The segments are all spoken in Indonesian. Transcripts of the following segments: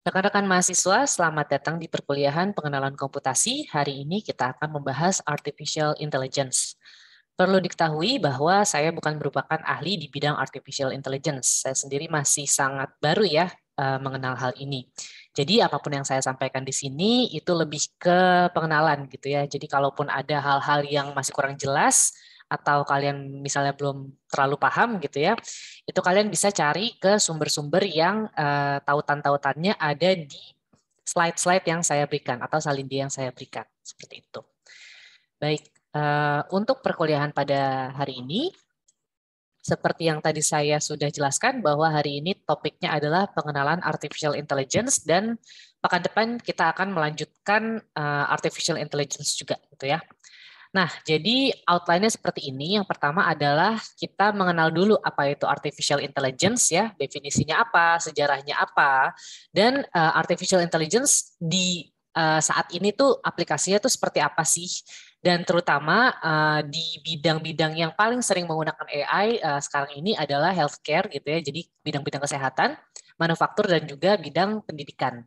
Rekan-rekan mahasiswa, selamat datang di perkuliahan pengenalan komputasi. Hari ini kita akan membahas Artificial Intelligence. Perlu diketahui bahwa saya bukan merupakan ahli di bidang Artificial Intelligence. Saya sendiri masih sangat baru ya mengenal hal ini. Jadi apapun yang saya sampaikan di sini itu lebih ke pengenalan gitu ya. Jadi kalaupun ada hal-hal yang masih kurang jelas, atau kalian misalnya belum terlalu paham gitu ya, itu kalian bisa cari ke sumber-sumber yang tautan-tautannya ada di slide-slide yang saya berikan atau salindi yang saya berikan. Seperti itu. Baik, untuk perkuliahan pada hari ini, seperti yang tadi saya sudah jelaskan bahwa hari ini topiknya adalah pengenalan Artificial Intelligence dan pekan depan kita akan melanjutkan Artificial Intelligence juga gitu ya. Nah, jadi outline-nya seperti ini. Yang pertama adalah kita mengenal dulu apa itu artificial intelligence ya, definisinya apa, sejarahnya apa, dan artificial intelligence di saat ini tuh aplikasinya tuh seperti apa sih? Dan terutama di bidang-bidang yang paling sering menggunakan AI sekarang ini adalah healthcare gitu ya. Jadi bidang-bidang kesehatan, manufaktur dan juga bidang pendidikan.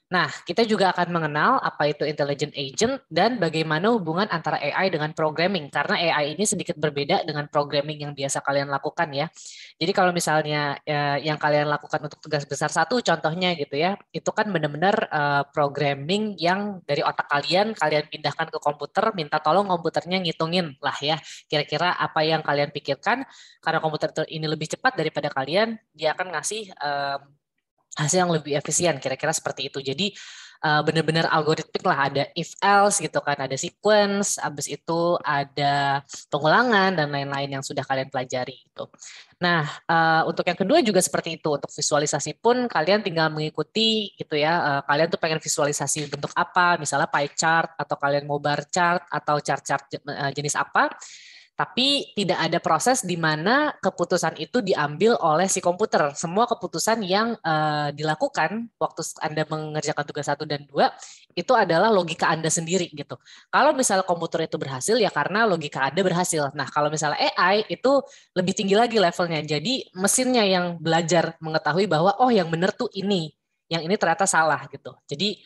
Nah, kita juga akan mengenal apa itu intelligent agent dan bagaimana hubungan antara AI dengan programming. Karena AI ini sedikit berbeda dengan programming yang biasa kalian lakukan ya. Jadi kalau misalnya yang kalian lakukan untuk tugas besar satu contohnya gitu ya, itu kan benar-benar programming yang dari otak kalian pindahkan ke komputer, minta tolong komputernya ngitungin lah ya. Kira-kira apa yang kalian pikirkan, karena komputer ini lebih cepat daripada kalian, dia akan ngasih hasil yang lebih efisien, kira-kira seperti itu. Jadi benar-benar algoritmik lah, ada if else gitu kan, ada sequence, habis itu ada pengulangan dan lain-lain yang sudah kalian pelajari gitu. Nah, untuk yang kedua juga seperti itu. Untuk visualisasi pun kalian tinggal mengikuti gitu ya. Kalian tuh pengen visualisasi bentuk apa, misalnya pie chart atau kalian mau bar chart atau chart-chart jenis apa. Tapi tidak ada proses di mana keputusan itu diambil oleh si komputer. Semua keputusan yang dilakukan waktu Anda mengerjakan tugas 1 dan 2 itu adalah logika Anda sendiri gitu. Kalau misalnya komputer itu berhasil ya karena logika Anda berhasil. Nah, kalau misalnya AI itu lebih tinggi lagi levelnya. Jadi mesinnya yang belajar mengetahui bahwa oh yang benar tuh ini, yang ini ternyata salah gitu. Jadi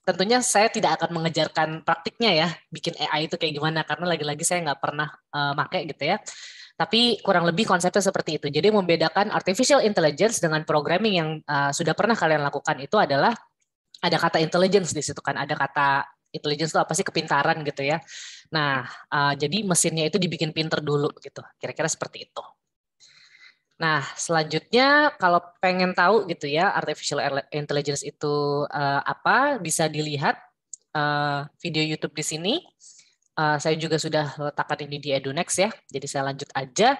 tentunya saya tidak akan mengejarkan praktiknya ya, bikin AI itu kayak gimana, karena lagi-lagi saya nggak pernah pakai gitu ya. Tapi kurang lebih konsepnya seperti itu. Jadi membedakan artificial intelligence dengan programming yang sudah pernah kalian lakukan itu adalah ada kata intelligence di situ kan, ada kata intelligence itu apa sih, kepintaran gitu ya. Nah, jadi mesinnya itu dibikin pinter dulu gitu, kira-kira seperti itu. Nah, selanjutnya kalau pengen tahu gitu ya artificial intelligence itu apa, bisa dilihat video YouTube di sini. Saya juga sudah letakkan ini di EduNext ya. Jadi saya lanjut aja.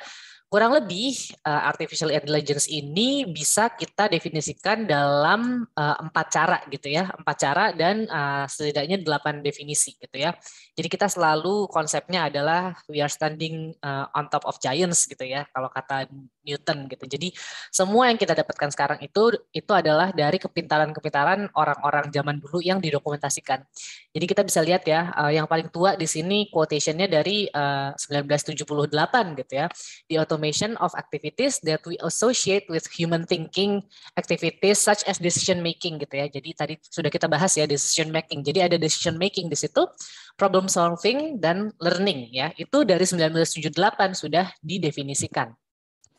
Kurang lebih artificial intelligence ini bisa kita definisikan dalam 4 cara gitu ya, 4 cara dan setidaknya 8 definisi gitu ya. Jadi kita selalu konsepnya adalah we are standing on top of giants gitu ya, kalau kata Newton gitu. Jadi semua yang kita dapatkan sekarang itu adalah dari kepintaran-kepintaran orang-orang zaman dulu yang didokumentasikan. Jadi kita bisa lihat ya, yang paling tua di sini quotation-nya dari 1978 gitu ya. The automation of activities that we associate with human thinking activities such as decision making gitu ya. Jadi tadi sudah kita bahas ya decision making. Jadi ada decision making di situ, problem solving dan learning ya. Itu dari 1978 sudah didefinisikan.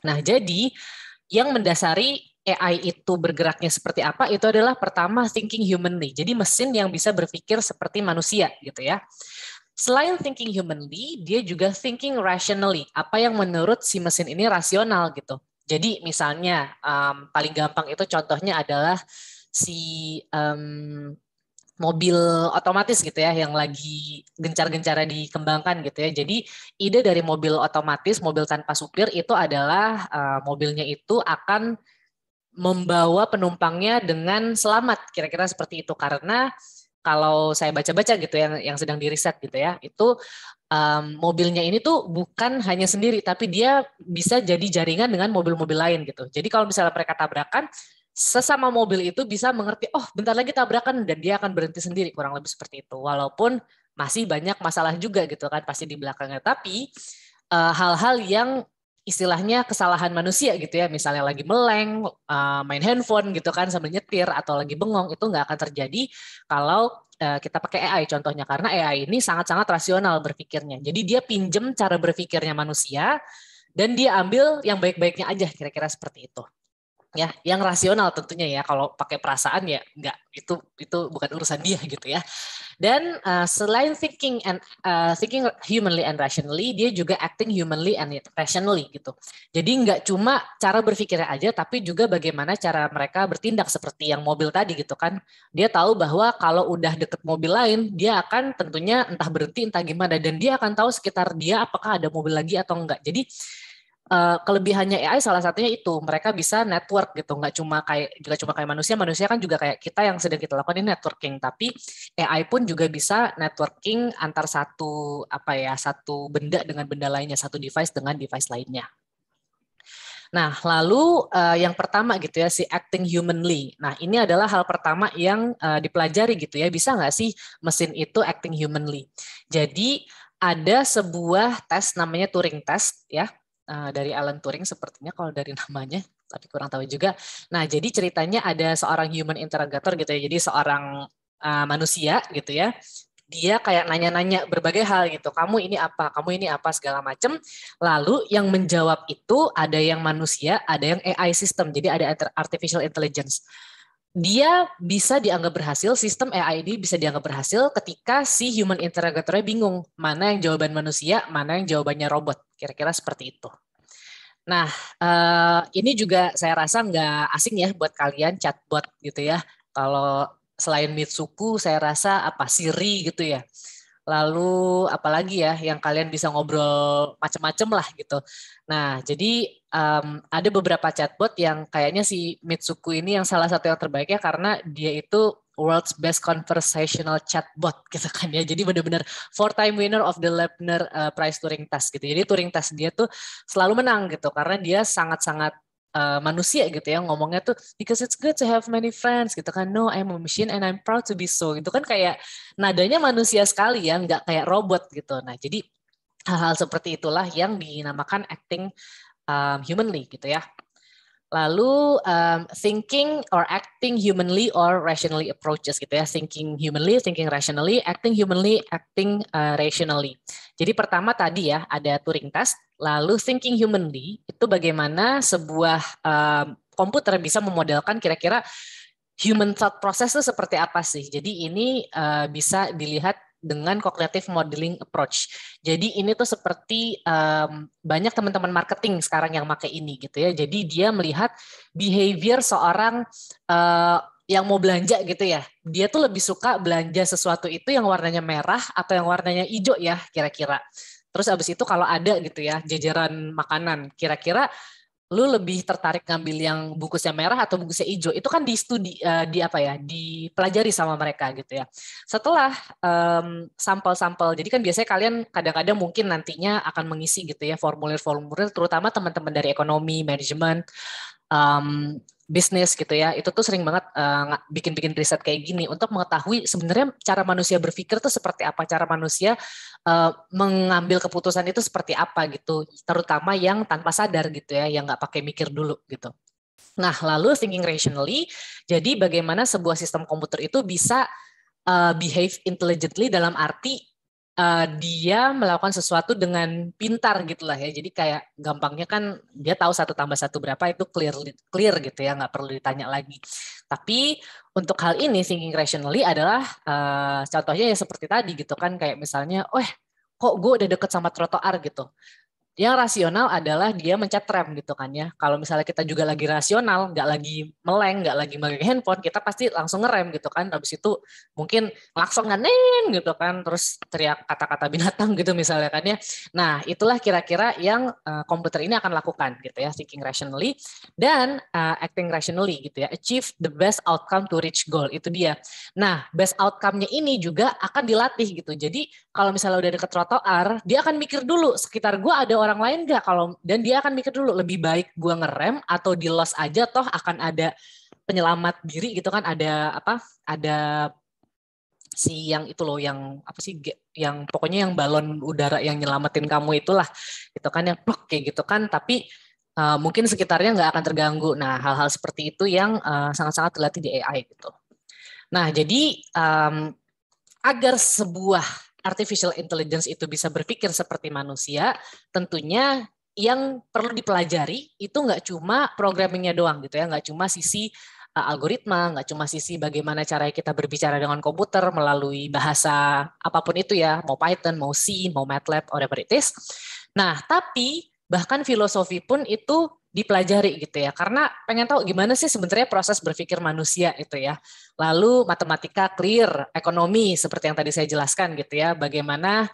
Nah, jadi yang mendasari AI itu bergeraknya seperti apa itu adalah pertama thinking humanly. Jadi mesin yang bisa berpikir seperti manusia gitu ya. Selain thinking humanly, dia juga thinking rationally. Apa yang menurut si mesin ini rasional gitu. Jadi misalnya paling gampang itu contohnya adalah si mobil otomatis gitu ya yang lagi gencar-gencarnya dikembangkan gitu ya. Jadi ide dari mobil otomatis, mobil tanpa supir itu adalah mobilnya itu akan membawa penumpangnya dengan selamat, kira-kira seperti itu. Karena kalau saya baca-baca gitu yang sedang diriset gitu ya, itu mobilnya ini tuh bukan hanya sendiri, tapi dia bisa jadi jaringan dengan mobil-mobil lain gitu. Jadi kalau misalnya mereka tabrakan, sesama mobil itu bisa mengerti, oh bentar lagi tabrakan, dan dia akan berhenti sendiri, kurang lebih seperti itu. Walaupun masih banyak masalah juga gitu kan pasti di belakangnya. Tapi hal-hal yang istilahnya kesalahan manusia gitu ya, misalnya lagi meleng, main handphone gitu kan sambil nyetir atau lagi bengong, itu nggak akan terjadi kalau kita pakai AI contohnya, karena AI ini sangat-sangat rasional berpikirnya. Jadi dia pinjem cara berpikirnya manusia dan dia ambil yang baik-baiknya aja, kira-kira seperti itu. Ya, yang rasional tentunya ya. Kalau pakai perasaan ya nggak, itu bukan urusan dia gitu ya. Dan selain thinking humanly and rationally, dia juga acting humanly and rationally gitu. Jadi nggak cuma cara berpikirnya aja, tapi juga bagaimana cara mereka bertindak seperti yang mobil tadi gitu kan. Dia tahu bahwa kalau udah deket mobil lain, dia akan tentunya entah berhenti entah gimana, dan dia akan tahu sekitar dia apakah ada mobil lagi atau enggak. Jadi kelebihannya AI salah satunya itu mereka bisa network gitu, nggak cuma kayak manusia kan juga kayak kita yang sedang kita lakukan ini networking, tapi AI pun juga bisa networking antar satu benda dengan benda lainnya, satu device dengan device lainnya. Nah, lalu yang pertama gitu ya, si acting humanly. Nah, ini adalah hal pertama yang dipelajari gitu ya, bisa nggak sih mesin itu acting humanly? Jadi ada sebuah tes namanya Turing test ya, dari Alan Turing sepertinya kalau dari namanya, tapi kurang tahu juga. Nah, jadi ceritanya ada seorang human interrogator gitu ya, jadi seorang manusia gitu ya, dia kayak nanya-nanya berbagai hal gitu, kamu ini apa segala macam. Lalu yang menjawab itu ada yang manusia, ada yang AI system, jadi ada artificial intelligence. Dia bisa dianggap berhasil, sistem AI ini bisa dianggap berhasil ketika si human interrogatornya bingung mana yang jawaban manusia, mana yang jawabannya robot, kira-kira seperti itu. Nah, ini juga saya rasa nggak asing ya buat kalian, chatbot gitu ya. Kalau selain Mitsuku, saya rasa Siri gitu ya. Lalu apalagi ya yang kalian bisa ngobrol macam-macam lah gitu. Nah, jadi ada beberapa chatbot yang kayaknya si Mitsuku ini yang salah satu yang terbaiknya karena dia itu world's best conversational chatbot gitu kan ya. Jadi benar-benar four-time winner of the Lepner Prize Turing Test gitu. Jadi Turing Test dia tuh selalu menang gitu karena dia sangat-sangat manusia gitu ya, ngomongnya tuh because it's good to have many friends gitu kan, no I'm a machine and I'm proud to be so gitu kan, kayak nadanya manusia sekali ya, nggak kayak robot gitu. Nah, jadi hal-hal seperti itulah yang dinamakan acting humanly gitu ya. Lalu thinking or acting humanly or rationally approaches gitu ya. Thinking humanly, thinking rationally, acting humanly, acting rationally. Jadi pertama tadi ya ada Turing test, lalu thinking humanly itu bagaimana sebuah komputer bisa memodelkan kira-kira human thought process itu seperti apa sih. Jadi ini bisa dilihat dengan cognitive modeling approach. Jadi ini tuh seperti banyak teman-teman marketing sekarang yang pakai ini gitu ya. Jadi dia melihat behavior seorang yang mau belanja gitu ya. Dia tuh lebih suka belanja sesuatu itu yang warnanya merah atau yang warnanya hijau ya kira-kira. Terus abis itu kalau ada gitu ya jajaran makanan, kira-kira lu lebih tertarik ngambil yang bungkusnya merah atau bungkusnya hijau, itu kan di studi dipelajari sama mereka gitu ya. Setelah sampel-sampel, jadi kan biasanya kalian kadang-kadang mungkin nantinya akan mengisi gitu ya formulir-formulir, terutama teman-teman dari ekonomi, manajemen, bisnis gitu ya, itu tuh sering banget bikin-bikin riset kayak gini untuk mengetahui sebenarnya cara manusia berpikir tuh seperti apa, cara manusia mengambil keputusan itu seperti apa gitu, terutama yang tanpa sadar gitu ya, yang nggak pakai mikir dulu gitu. Nah, lalu thinking rationally, jadi bagaimana sebuah sistem komputer itu bisa behave intelligently dalam arti dia melakukan sesuatu dengan pintar gitulah ya. Jadi kayak gampangnya kan dia tahu 1+1 berapa, itu clear gitu ya, nggak perlu ditanya lagi. Tapi untuk hal ini thinking rationally adalah contohnya ya seperti tadi gitu kan, kayak misalnya, kok gue udah deket sama trotoar gitu. Yang rasional adalah dia mencet rem gitu kan ya. Kalau misalnya kita juga lagi rasional, nggak lagi meleng, nggak lagi megang handphone, kita pasti langsung ngerem gitu kan. Habis itu mungkin langsung nganen gitu kan, terus teriak kata-kata binatang gitu misalnya kan ya. Nah, itulah kira-kira yang komputer ini akan lakukan gitu ya, thinking rationally dan acting rationally gitu ya. Achieve the best outcome to reach goal, itu dia. Nah, best outcome-nya ini juga akan dilatih gitu. Jadi kalau misalnya udah deket trotoar, dia akan mikir dulu sekitar gue ada orang lain nggak, dan dia akan mikir dulu lebih baik gue ngerem atau di los aja, toh akan ada penyelamat diri gitu kan, ada si yang itu loh, yang apa sih, yang pokoknya yang balon udara yang nyelamatin kamu itulah, itu kan yang pluk kayak gitu kan, tapi mungkin sekitarnya nggak akan terganggu. Nah, hal-hal seperti itu yang sangat-sangat dilatih di AI gitu. Nah, jadi agar sebuah artificial intelligence itu bisa berpikir seperti manusia, tentunya yang perlu dipelajari itu nggak cuma programmingnya doang gitu ya, nggak cuma sisi algoritma, nggak cuma sisi bagaimana cara kita berbicara dengan komputer melalui bahasa apapun itu ya, mau Python, mau C, mau MATLAB, whatever it is. Nah, tapi bahkan filosofi pun itu dipelajari gitu ya, karena pengen tahu gimana sih sebenarnya proses berpikir manusia itu ya. Lalu matematika clear, ekonomi seperti yang tadi saya jelaskan gitu ya, bagaimana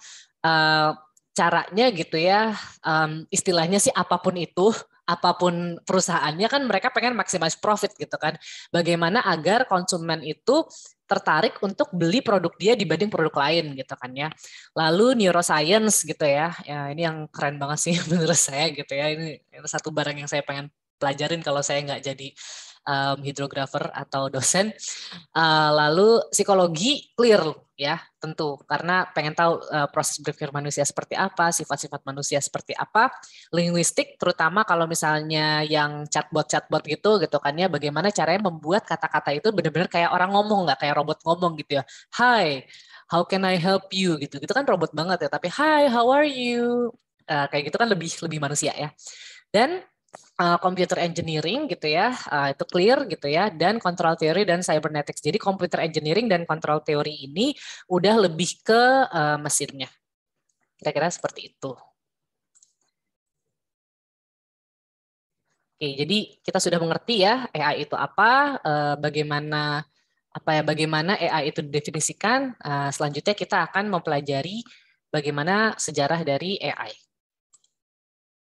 caranya gitu ya, istilahnya sih apapun itu, apapun perusahaannya kan mereka pengen maximize profit gitu kan. Bagaimana agar konsumen itu tertarik untuk beli produk dia dibanding produk lain gitu kan ya. Lalu neuroscience gitu ya, ya ini yang keren banget sih menurut saya gitu ya. Ini satu barang yang saya pengen pelajarin kalau saya nggak jadi hidrografer atau dosen. Lalu psikologi clear ya tentu karena pengen tahu proses berpikir manusia seperti apa, sifat-sifat manusia seperti apa. Linguistik terutama kalau misalnya yang chatbot gitu kan ya, bagaimana caranya membuat kata-kata itu benar-benar kayak orang ngomong, nggak kayak robot ngomong gitu ya. Hi, how can I help you gitu. Gitu kan robot banget ya, tapi hi, how are you? Kayak gitu kan lebih lebih manusia ya. Dan computer engineering gitu ya, itu clear gitu ya, dan control theory dan cybernetics. Jadi computer engineering dan control theory ini udah lebih ke mesinnya. Kira-kira seperti itu. Oke, jadi kita sudah mengerti ya AI itu apa, bagaimana AI itu didefinisikan. Selanjutnya kita akan mempelajari bagaimana sejarah dari AI.